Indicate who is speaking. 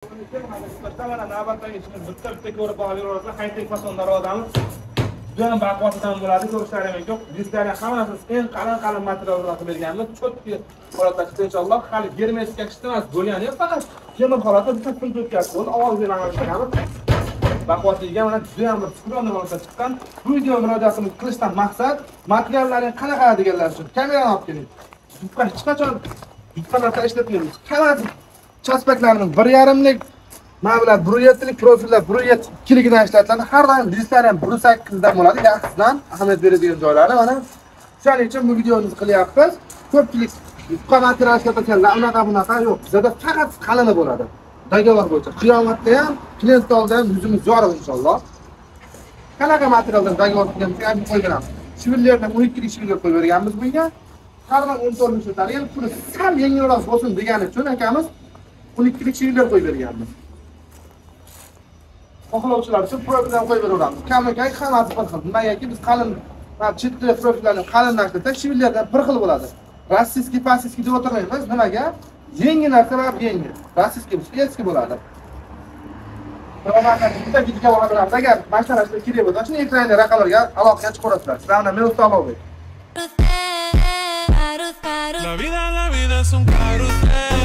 Speaker 1: Mana navbatdagi ishni bitta ko'rib qolaverasizlar. Qayta fasonlar odamni juda baquvvatdan bo'ladi, ko'rishlaring mumkin. Bizlarga hammasi eng qalin materiallardan qilib berganmiz. Cho'tki holatda inshaalloh hali germetika ishlamas bo'lgani yo'q, faqat temir holatda bitta pul o'tkazib bo'ldi. Ovoz beramiz. Baquvvatligiga mana juda ham bir sukronli holatda chiqqan. Bu video murojaatimiz qilishdan maqsad materiallarning qanaqa deganlar uchun kamerani olib keling. Hech qachon yutqalarga ishlatmaymiz. Hammasi chaspaklarimiz 1,5lik, mablag' 1,7lik profillar 1,2ligidan ishlatiladi. Har doim dislar ham 1,8 dan bo'ladi. Yaxshisidan ahamiyat beradigan joylari mana shuning uchun bu videoni qilyapmiz. Ko'pchilik yupqa material ishlatganlar unaqa yo'q. Bizda faqat qalini bo'ladi. Dogovor bo'yicha. Qiyomatda ham, klient oldida ham yuzimiz yorug' inshaalloh. Qanaqa materialdan dogovor qilganmiz ham qo'yib beramiz. Shivillardan 12lik shivillar qo'yib berganmiz bunga. Qarman 14 ishlatadi. Endi puli sal yengilroq bo'lsin degani uchun akamiz 12lik shivillar qo'yib berganmiz. Xohlovchilar uchun profildan qo'yib beraveramiz. Kam-kam hammasi bir xil. Nimagaki biz qalin, chetda profillarni qalindan ishlatak, shivillardan bir xil bo'ladi. Rossiyskiy, pasiskiy deb o'tirmaymiz. Nimaga? Yengil narsa va yengil. Rossiyskiy bo'lsa, bo'ladi. Bitta videoga oladilar. Agar mashinada kerak bo'lsa, shuni ekranga raqamlarga aloqa chiqarasizlar. Sizlarni men ustolovim.
Speaker 2: La vida es un carrusel.